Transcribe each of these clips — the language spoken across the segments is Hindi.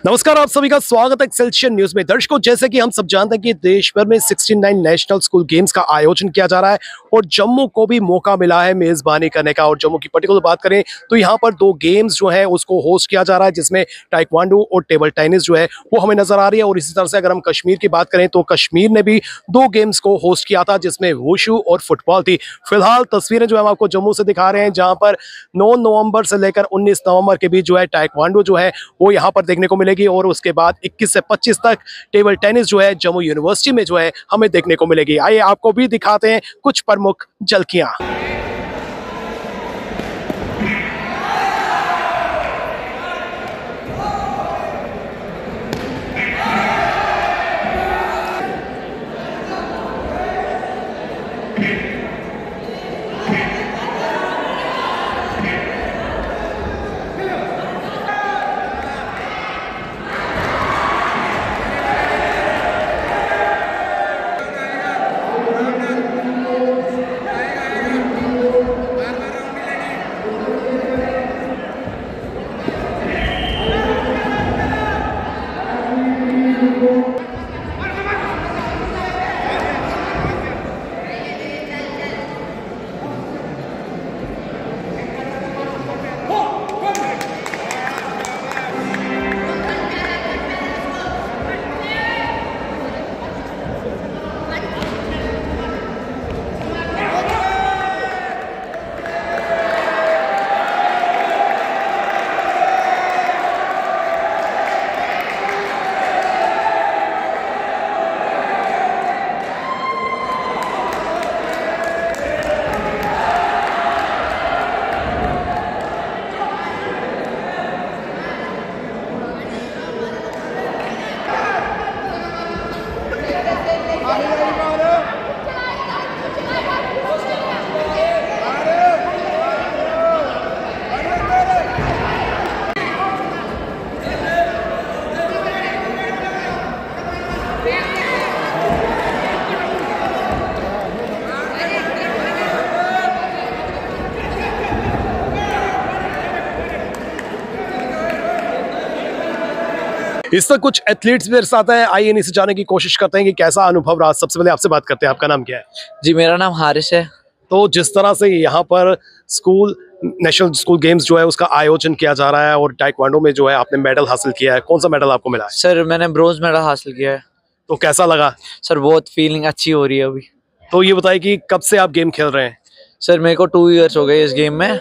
नमस्कार, आप सभी का स्वागत है एक्सेलशियन न्यूज में। दर्शकों, जैसे कि हम सब जानते हैं कि देश भर में 69 नेशनल स्कूल गेम्स का आयोजन किया जा रहा है और जम्मू को भी मौका मिला है मेजबानी करने का। और जम्मू की पर्टिकुलर बात करें तो यहाँ पर दो गेम्स जो है उसको होस्ट किया जा रहा है, जिसमें टाइक्वांडो और टेबल टेनिस जो है वो हमें नजर आ रही है। और इसी तरह से अगर हम कश्मीर की बात करें तो कश्मीर ने भी दो गेम्स को होस्ट किया था, जिसमें वुशु और फुटबॉल थी। फिलहाल तस्वीरें जो है हम आपको जम्मू से दिखा रहे हैं, जहां पर 9 नवंबर से लेकर 19 नवंबर के बीच जो है टाइक्वांडो जो है वो यहाँ पर देखने को मिलेगी और उसके बाद 21 से 25 तक टेबल टेनिस जो है जम्मू यूनिवर्सिटी में जो है हमें देखने को मिलेगी। आइए आपको भी दिखाते हैं कुछ प्रमुख झलकियां। इस तक कुछ एथलीट्स मेरे साथ हैं। आइए इनसे जाने की कोशिश करते हैं कि कैसा अनुभव रहा। सबसे पहले आपसे बात करते हैं, आपका नाम क्या है? जी, मेरा नाम हारिस है। तो जिस तरह से यहाँ पर स्कूल नेशनल स्कूल गेम्स जो है उसका आयोजन किया जा रहा है और टाइक्वांडो में जो है आपने मेडल हासिल किया है, कौन सा मेडल आपको मिला है? सर, मैंने ब्रोंज मेडल हासिल किया है। तो कैसा लगा? सर, बहुत फीलिंग अच्छी हो रही है अभी। तो ये बताइए कि कब से आप गेम खेल रहे हैं? सर, मेरे को 2 इयर्स हो गए इस गेम में।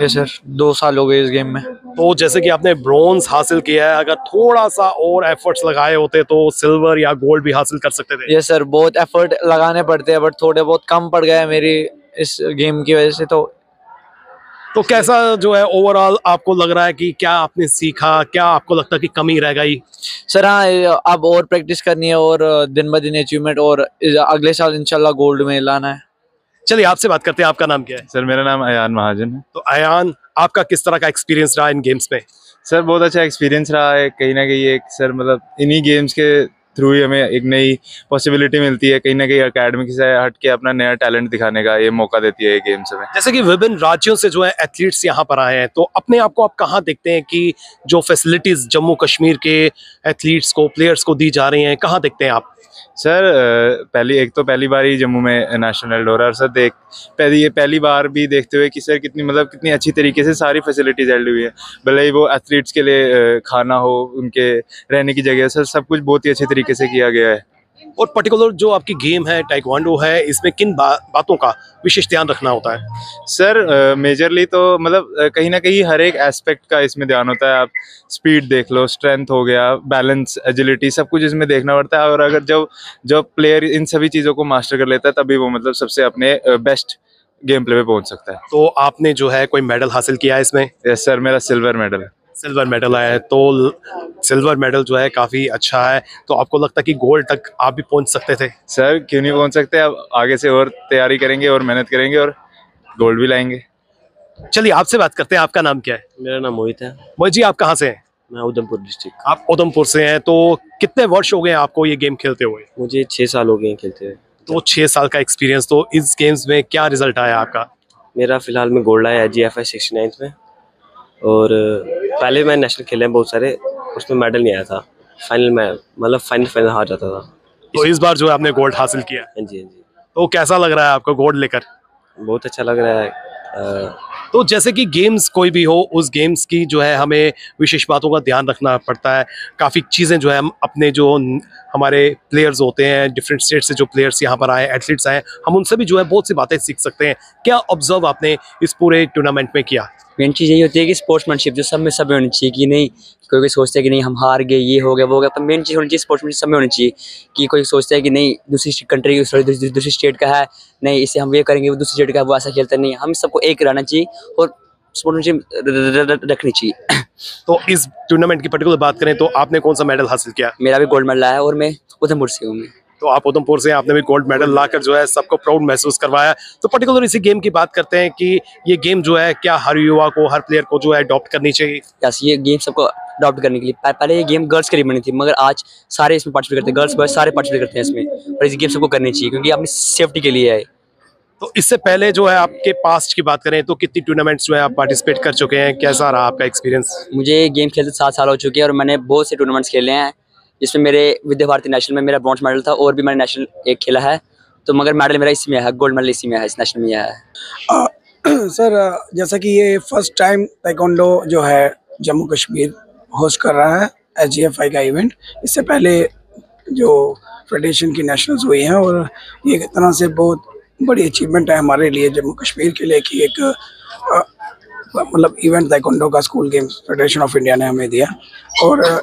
ये सर 2 साल हो गए इस गेम में। तो जैसे कि आपने ब्रॉन्ज हासिल किया है, अगर थोड़ा सा और एफर्ट्स लगाए होते तो सिल्वर या गोल्ड भी हासिल कर सकते थे। ये सर बहुत एफर्ट लगाने पड़ते हैं, बट थोड़े बहुत कम पड़ गए मेरी इस गेम की वजह से। तो कैसा जो है ओवरऑल आपको लग रहा है कि क्या आपने सीखा, क्या आपको लगता है कि कमी रह गई? सर हाँ, अब और प्रैक्टिस करनी है और दिन ब दिन अचीवमेंट, और अगले साल इंशाल्लाह गोल्ड में लाना है। चलिए आपसे बात करते हैं, आपका नाम क्या है? सर, मेरा नाम अयान महाजन है। तो अयान, आपका किस तरह का एक्सपीरियंस रहा इन गेम्स में? सर, बहुत अच्छा एक्सपीरियंस रहा है। कहीं ना कहीं एक सर मतलब इन्हीं गेम्स के थ्रू ही हमें एक नई पॉसिबिलिटी मिलती है, कहीं ना कहीं एकेडमिक से हट के अपना नया टैलेंट दिखाने का ये मौका देती है ये गेम्स हमें। जैसे कि विभिन्न राज्यों से जो है एथलीट्स यहाँ पर आए हैं, तो अपने आप को आप कहाँ देखते हैं कि जो फैसिलिटीज जम्मू कश्मीर के एथलीट्स को, प्लेयर्स को दी जा रही हैं, कहाँ देखते हैं आप? सर, पहली बार ही जम्मू में नेशनल हो रहा है। सर पहली बार भी देखते हुए कि सर कितनी अच्छी तरीके से सारी फैसिलिटीज एड हुई है। भले ही वो एथलीट्स के लिए खाना हो, उनके रहने की जगह, सर सब कुछ बहुत ही अच्छे तरीके से किया गया है। और पर्टिकुलर जो आपकी गेम है टाइक्वांडो है, इसमें किन बातों का विशेष ध्यान रखना होता है? सर, मेजरली तो कहीं ना कहीं हर एक एस्पेक्ट का इसमें ध्यान होता है। आप स्पीड देख लो, स्ट्रेंथ हो गया, बैलेंस, एजिलिटी, सब कुछ इसमें देखना पड़ता है। और अगर जब प्लेयर इन सभी चीज़ों को मास्टर कर लेता है, तभी वो सबसे अपने बेस्ट गेम प्ले पे पहुंच सकता है। तो आपने जो है कोई मेडल हासिल किया है इसमें? यस सर, मेरा सिल्वर मेडल है। सिल्वर मेडल आया है, तो सिल्वर मेडल जो है काफी अच्छा है। तो आपको लगता है कि गोल्ड तक आप भी पहुंच सकते थे? सर, क्यों नहीं पहुंच सकते। अब आगे से और तैयारी करेंगे और मेहनत करेंगे और गोल्ड भी लाएंगे। चलिए आपसे बात करते हैं, आपका नाम क्या है? मेरा नाम मोहित है। मोहित जी, आप कहाँ से हैं? मैं उधमपुर डिस्ट्रिक्ट। आप उधमपुर से हैं, तो कितने वर्ष हो गए आपको ये गेम खेलते हुए? मुझे 6 साल हो गए हैं खेलते हुए। तो 6 साल का एक्सपीरियंस, तो इस गेम्स में क्या रिजल्ट आया आपका? मेरा फिलहाल में गोल्ड आया है GFI 69 में। और पहले मैं नेशनल खेले हैं बहुत सारे, उसमें मेडल नहीं आया था। फाइनल में मतलब फाइनल हार जाता था। तो इस बार जो है आपने गोल्ड हासिल किया, हाँ जी, हाँ जी। तो कैसा लग रहा है आपको गोल्ड लेकर? बहुत अच्छा लग रहा है। तो जैसे कि गेम्स कोई भी हो, उस गेम्स की जो है हमें विशेष बातों का ध्यान रखना पड़ता है। काफ़ी चीज़ें जो है हम अपने जो हमारे प्लेयर्स होते हैं, डिफरेंट स्टेट से जो प्लेयर्स यहाँ पर आए, एथलीट्स आए, हम उनसे भी जो है बहुत सी बातें सीख सकते हैं। क्या ऑब्जर्व आपने इस पूरे टूर्नामेंट में किया? मेन चीज़ यही होती है कि स्पोर्ट्समैनशिप जो सब में सब में होनी चाहिए, कि नहीं कोई कोई सोचता है कि नहीं हम हार गए, ये हो गया वो हो गया, पर मेन चीज़ होनी चाहिए स्पोर्ट्समैनशिप सब में होनी चाहिए। कि कोई सोचता है कि नहीं दूसरी कंट्री दूसरी स्टेट का है, नहीं इसे हम ये करेंगे, वो दूसरी स्टेट का है, वो ऐसा खेलता नहीं, हम सबको एक रहना चाहिए और स्पोर्ट्समैनशिप रखनी चाहिए। तो इस टूर्नामेंट की पर्टिकुलर बात करें तो आपने कौन सा मेडल हासिल किया? मेरा भी गोल्ड मेडल आया है और मैं उधमपुर से हूँ। मैं तो आप उधमपुर से हैं, आपने भी गोल्ड मेडल लाकर जो है सबको प्राउड महसूस करवाया। तो पर्टिकुलर इसी गेम की बात करते हैं कि ये गेम जो है क्या हर युवा को, हर प्लेयर को जो है अडॉप्ट करनी चाहिए? यस, ये गेम सबको अडॉप्ट करने के लिए पहले ये गेम गर्ल्स के लिए बनी थी, मगर आज सारे इसमें पार्टिसिपेट करते हैं, गर्ल्स बॉयज सारे पार्टिसिपेट करते हैं इसमें, और इस गेम सबको करनी चाहिए क्योंकि अपनी सेफ्टी के लिए है। तो इससे पहले जो है आपके पास्ट की बात करें तो कितनी टूर्नामेंट्स जो है आप पार्टिसिपेट कर चुके हैं, कैसा रहा आपका एक्सपीरियंस? मुझे गेम खेलते 7 साल हो चुके हैं और मैंने बहुत से टूर्नामेंट्स खेले हैं, जिसमें मेरे विद्या भारती नेशनल में मेरा ब्रॉन्ज मेडल था और भी मैंने नेशनल एक खेला है, तो मगर मेडल मेरा इसी में है, गोल्ड मेडल इसी में है, इस नेशनल में है। सर जैसा कि ये फर्स्ट टाइम ताइक्वांडो जो है जम्मू कश्मीर होस्ट कर रहा है SGFI का इवेंट। इससे पहले जो फेडरेशन की नेशनल्स हुई हैं और ये एक तरह से बहुत बड़ी अचीवमेंट है हमारे लिए जम्मू कश्मीर के लिए कि एक मतलब इवेंट ताइक्वांडो का school games federation of India ने हमें दिया। और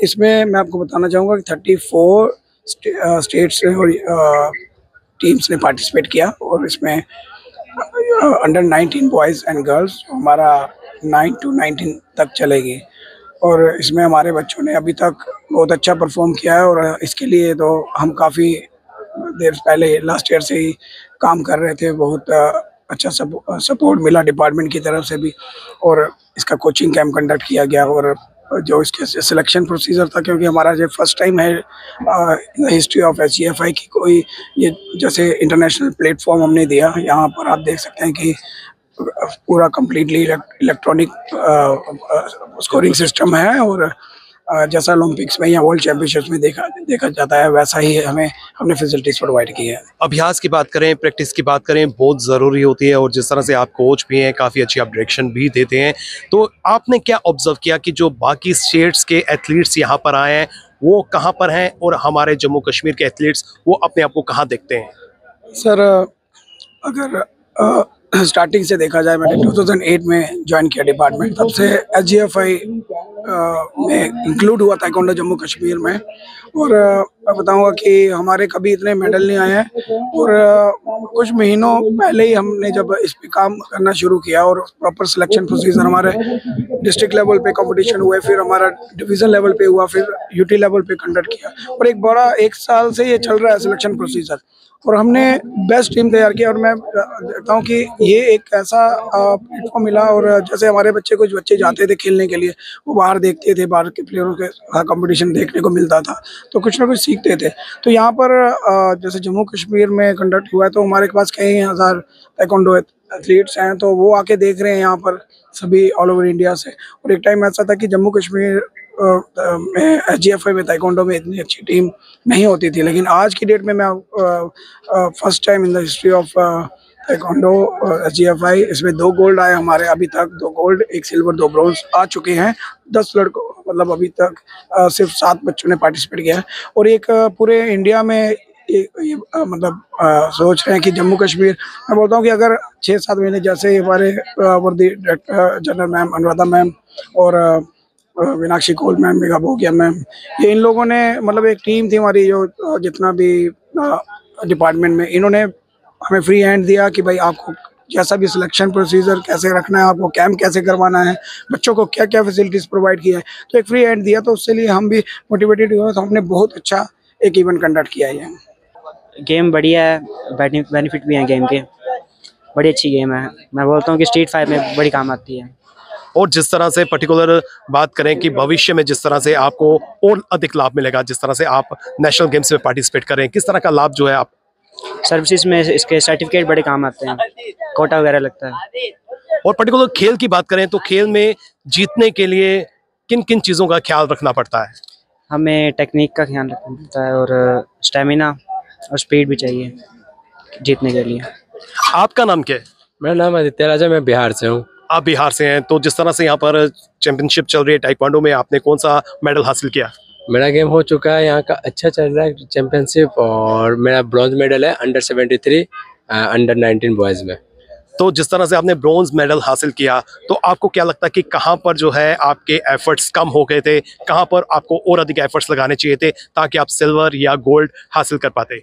इसमें मैं आपको बताना चाहूँगा कि 34 स्टेट्स और टीम्स ने पार्टिसिपेट किया और इसमें अंडर 19 बॉयज़ एंड गर्ल्स हमारा 9 to 19 तक चलेगी। और इसमें हमारे बच्चों ने अभी तक बहुत अच्छा परफॉर्म किया है और इसके लिए तो हम काफ़ी देर पहले लास्ट ईयर से ही काम कर रहे थे। बहुत अच्छा सपोर्ट मिला डिपार्टमेंट की तरफ से भी और इसका कोचिंग कैंप कंडक्ट किया गया। और जो इसके सिलेक्शन प्रोसीजर था, क्योंकि हमारा जो फर्स्ट टाइम है इन हिस्ट्री ऑफ SGFI की कोई ये जैसे इंटरनेशनल प्लेटफॉर्म हमने दिया। यहाँ पर आप देख सकते हैं कि पूरा कम्प्लीटली इलेक्ट्रॉनिक स्कोरिंग सिस्टम है और जैसा ओलंपिक्स में या वर्ल्ड चैंपियनशिप्स में देखा जाता है वैसा ही हमने फैसिलिटीज प्रोवाइड की है। अभ्यास की बात करें, प्रैक्टिस की बात करें, बहुत ज़रूरी होती है और जिस तरह से आप कोच भी हैं, काफ़ी अच्छी आप डायरेक्शन भी देते हैं। तो आपने क्या ऑब्जर्व किया कि जो बाकी स्टेट्स के एथलीट्स यहाँ पर आए हैं वो कहाँ पर हैं और हमारे जम्मू कश्मीर के एथलीट्स वो अपने आप को कहाँ देखते हैं? सर अगर स्टार्टिंग से देखा जाए, मैंने 2008 में ज्वाइन किया डिपार्टमेंट, तब से SGFI में इंक्लूड हुआ ताइक्वांडो जम्मू कश्मीर में। और मैं बताऊंगा कि हमारे कभी इतने मेडल नहीं आए हैं और कुछ महीनों पहले ही हमने जब इस पे काम करना शुरू किया और प्रॉपर सिलेक्शन प्रोसीजर हमारे डिस्ट्रिक्ट लेवल पे कंपटीशन हुए, फिर हमारा डिवीज़न लेवल पे हुआ, फिर UT लेवल पे कंडक्ट किया और एक बड़ा 1 साल से ये चल रहा है सिलेक्शन प्रोसीजर और हमने बेस्ट टीम तैयार किया। और मैं देखता हूँ कि ये एक ऐसा प्लेटफॉर्म मिला और जैसे हमारे कुछ बच्चे जाते थे खेलने के लिए, वो बाहर देखते थे, बाहर के प्लेयरों के कंपटीशन देखने को मिलता था तो कुछ ना कुछ सीखते थे। तो यहाँ पर जैसे जम्मू कश्मीर में कंडक्ट हुआ है तो हमारे पास कई हज़ार ताइक्वांडो एथलीट्स हैं, तो वो आके देख रहे हैं यहाँ पर सभी ऑल ओवर इंडिया से। और एक टाइम ऐसा था कि जम्मू कश्मीर में SGFI में ताइक्वांडो में इतनी अच्छी टीम नहीं होती थी, लेकिन आज की डेट में मैं first time in the history of taekwondo SGFI इसमें 2 गोल्ड आए हमारे, अभी तक 2 गोल्ड 1 सिल्वर 2 ब्रॉन्ज आ चुके हैं। 10 लड़कों मतलब अभी तक सिर्फ 7 बच्चों ने पार्टिसिपेट किया है और एक पूरे इंडिया में ये मतलब सोच रहे हैं कि जम्मू कश्मीर, मैं बोलता हूँ कि अगर 6-7 महीने जैसे हमारे वर्दी जनरल मैम अनुराधा मैम और मीनाक्षी कौल मैम, मेघा भोगिया मैम, ये इन लोगों ने मतलब एक टीम थी हमारी जो जितना भी डिपार्टमेंट में, इन्होंने हमें फ्री हैंड दिया कि भाई आपको जैसा भी सिलेक्शन प्रोसीजर कैसे रखना है, आपको कैंप कैसे करवाना है, बच्चों को क्या क्या फैसिलिटीज़ प्रोवाइड किया है, तो एक फ्री हैंड दिया। तो उससे लिए हम भी मोटिवेटेड हुए, तो हमने बहुत अच्छा एक इवेंट कंडक्ट किया है। गेम बढ़िया है, बेनिफिट भी हैं गेम के, बड़ी अच्छी गेम है। मैं बोलता हूँ कि स्ट्रीट फाइट में बड़ी काम आती है। और जिस तरह से पर्टिकुलर बात करें कि भविष्य में जिस तरह से आपको और अधिक लाभ मिलेगा, जिस तरह से आप नेशनल गेम्स में पार्टिसिपेट करें, किस तरह का लाभ जो है आप? सर्विसेज में इसके सर्टिफिकेट बड़े काम आते हैं, कोटा वगैरह लगता है। और पर्टिकुलर खेल की बात करें तो खेल में जीतने के लिए किन किन चीज़ों का ख्याल रखना पड़ता है? हमें टेक्निक का ध्यान रखना पड़ता है और स्टेमिना और स्पीड भी चाहिए जीतने के लिए। आपका नाम क्या है? मेरा नाम आदित्य राजा, मैं बिहार से हूँ। आप बिहार से हैं, तो जिस तरह से यहाँ पर चैंपियनशिप चल रही है टाइक्वांडो में, आपने कौन सा मेडल हासिल किया? मेरा गेम हो चुका है यहाँ का, अच्छा चल रहा है चैंपियनशिप, और मेरा ब्रॉन्ज मेडल है अंडर 73 अंडर 19 बॉयज़ में। तो जिस तरह से आपने ब्रॉन्ज मेडल हासिल किया, तो आपको क्या लगता है कि कहाँ पर जो है आपके एफर्ट्स कम हो गए थे, कहाँ पर आपको और अधिक एफर्ट्स लगाने चाहिए थे ताकि आप सिल्वर या गोल्ड हासिल कर पाते?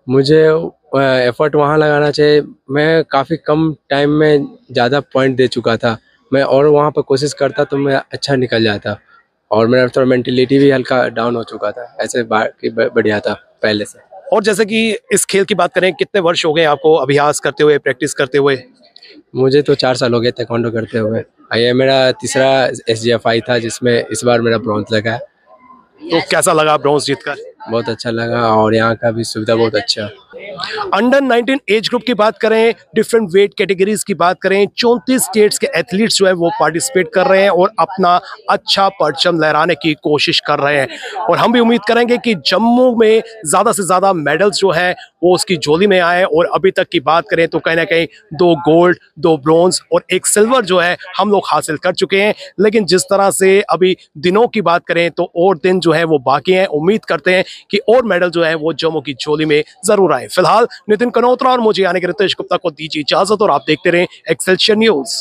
मुझे एफर्ट वहाँ लगाना चाहिए, मैं काफ़ी कम टाइम में ज़्यादा पॉइंट दे चुका था मैं, और वहाँ पर कोशिश करता तो मैं अच्छा निकल जाता, और मेरा थोड़ा मेंटलिटी भी हल्का डाउन हो चुका था, ऐसे बढ़िया था पहले से। और जैसे कि इस खेल की बात करें, कितने वर्ष हो गए आपको अभ्यास करते हुए, प्रैक्टिस करते हुए? मुझे तो 4 साल हो गए ताइक्वांडो करते हुए। ये मेरा तीसरा SGFI था जिसमें इस बार मेरा ब्रॉन्ज लगा है। तो कैसा लगा ब्रॉन्ज जीतकर? बहुत अच्छा लगा, और यहाँ का भी सुविधा बहुत अच्छा। अंडर 19 एज ग्रुप की बात करें, डिफरेंट वेट कैटेगरीज की बात करें, 34 स्टेट्स के एथलीट्स जो है वो पार्टिसिपेट कर रहे हैं और अपना अच्छा परचम लहराने की कोशिश कर रहे हैं। और हम भी उम्मीद करेंगे कि जम्मू में ज़्यादा से ज़्यादा मेडल्स जो हैं वो उसकी झोली में आए। और अभी तक की बात करें तो कहीं ना कहीं 2 गोल्ड, 2 ब्रॉन्ज और 1 सिल्वर जो है हम लोग हासिल कर चुके हैं। लेकिन जिस तरह से अभी दिनों की बात करें तो और दिन जो है वो बाकी हैं। उम्मीद करते हैं कि और मेडल जो है वो जम्मू की झोली में ज़रूर आए। फिलहाल नितिन कनोत्रा और मुझे यानी कि रितेश गुप्ता को दीजिए इजाजत, और आप देखते रहें एक्सेलशियर न्यूज़।